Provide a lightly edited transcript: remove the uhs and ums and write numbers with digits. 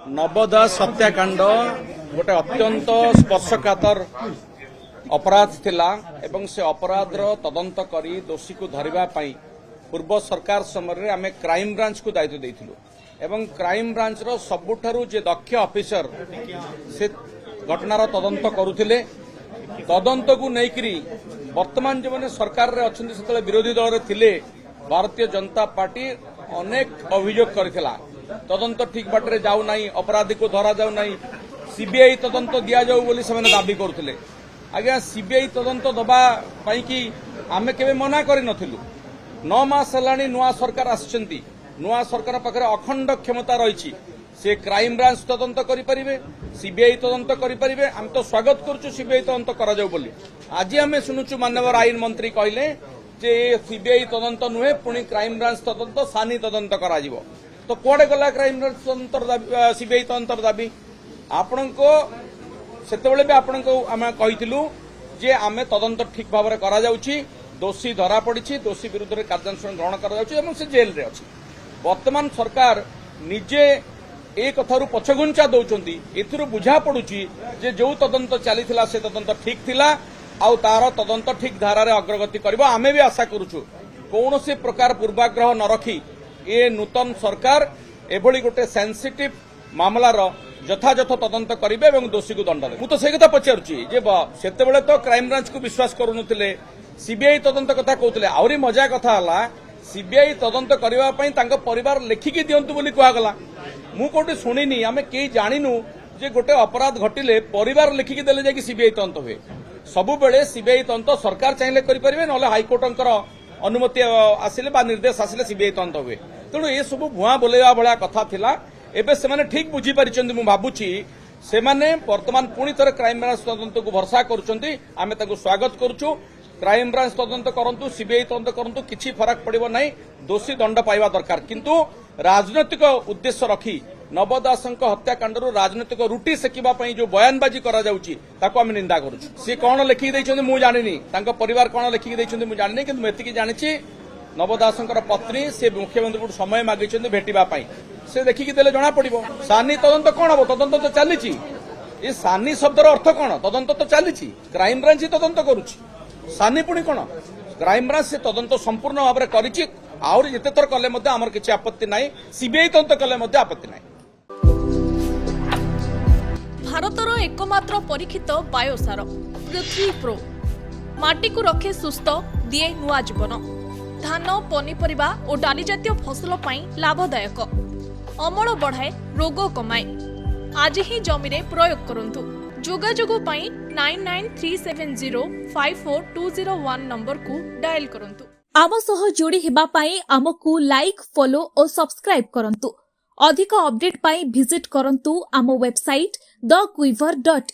नवदास हत्याकांड गोटे अत्यंत स्पर्शकातर अपराध थिला एवं से अपराधर तदंत करी दोषी को धरिबा पई पूर्व सरकार समय आमे क्राइम ब्रांच को दायित्व देइथिलु एवं क्राइम ब्रांच रो सबुठारु जे दक्ष ऑफिसर से घटनार तदंत करुथिले तदंत को नेकरी वर्तमान जो मैंने सरकार रे अछंती सेतले विरोधी दल रे थिले भारतीय जनता पार्टी अनेक अभियोग करथिला तदंत ठीक बाटरे जाऊ नाही अपराधी को धरा जाऊ नाही सीबीआई तदंत दिया जाऊ बोली से दाबी करथिले आज्ञा सीबीआई तदंत दबा पई कि आमे केबे मना करि नथिलु 9 मास हलानी नुआ सरकार आछंती नुआ सरकार पाखरे अखंड क्षमता रहिछि से क्राइम ब्रांच तदंत करि परिबे सीबीआई तदंत करि परिबे हम तो स्वागत करछु सीबीआई तदंत करा जाऊ बोली आज आमे सुनुछु माननीय आईन मंत्री कहले जे सीबीआई तदंत नुहे पुणी क्राइम ब्रांच तदंत सानी तदंत करा जिवो तो कोडे गला क्राइम ब्रांच तदंत सीबीआई तदंत दाबी आपनको सेतेबेले भी आपनको आमे कहिथिलु जे आमे तदंत ठीक भाव में करा जाउछि दोषी धरा पड़िछि दोषी विरुद्ध रे कार्यानुष्ठान ग्रहण करा जाउछि एवं से जेल रे अछि वर्तमान सरकार निजे ए कथारु पछगुंचा दउचंती एथिरु बुझा पडुछि जे जो तदंत चलीथिला से तदंत ठीक थिला आउ तार तदंत ठीक धारा रे अग्रगति करबो आमे भी आशा करूछु कोनोसी प्रकार पूर्वाग्रह न रखी ए नूतन सरकार एभली गोटे सेंसिटिव मामलार यथायथ तदंत करेंगे और दोषी को दंड देवे मुझे से कथा पचारुची जे सेतेबेले तो क्राइम ब्रांच को विश्वास करुनथिले सीबीआई तदंत कथा कहते आहरी मजा कथा हला सीबीआई तदंत करने परिवार लेखिकी दिंतु बोली कहगला मु कोठी शुणिनी आमे केही जानिनु जे गोटे अपराध घटिले परिवार लेखिकी देले जाकि सीबीआई तदंत हुए सबु बेले सीबीआई तदंत सरकार चाहिए करें ना हाइकोर्टर अनुमति आसिले बा निर्देश आसिले सीबीआई तदंत हुए तेणु ये सब भुआ बोलेवा भाया कथा थिला एबे से माने ठीक बुझी पारिचंदी मु भाबुची से माने वर्तमान पुणी थरे क्राइम ब्रांच तदंत को भरसा करूचंती आमे ताको स्वागत करूछु क्राइम ब्रांच तदंत करंतु सीबीआई तदंत करंतु किछि फरक पड़िबो नै दोषी दंड पाइबा दरकार किंतु राजनैतिक उद्देश्य रखी नवदासंक हत्याकांडरू राजनैतिक रुटी सेकिबा पई जो बयानबाजी करा जाउची ताको आमे निंदा करूछु से कोन लेखि दैछंती मु जानिनी तांको परिवार कोन लेखि दैछंती मु जानिनी किंतु मेतिकी जानिछि नवदासंकर पत्नी से मुख्यमंत्री को समय मागिछंती भेटिबा पई से देखिकी देले जना पड़िबो सानी तदंत कोन हबो तदंत तो चलीछि ए सानी शब्दर अर्थ कोन तदंत तो चलीछि क्राइम ब्रांच ही तदंत करूछि सानी पुणी कोन क्राइम ब्रांच से तदंत संपूर्ण भाव में करिछि आउर जेते थर कले मध्ये हमर किछि आपत्ति नाही सीबीआई तदंत कले मध्ये आपत्ति नाही भारतर एकमात्र परीक्षित बायोसार पृथ्वी प्रो माटी को रखे सुस्थ दिए नुआ जीवन धान पनीपरिबा और डाली जातीय फसल पई लाभदायक अमल बढ़ाए रोग कमाए आज ही जमी रे प्रयोग करंतु जोगाजोग पई 9937054201 नंबर को डायल करंतु आम सह जोड़ी हेबा पई आमको लाइक फॉलो और सब्सक्राइब करंतु अधिक अपडेट पई विजिट करंतु आम वेबसाइट thequiver.in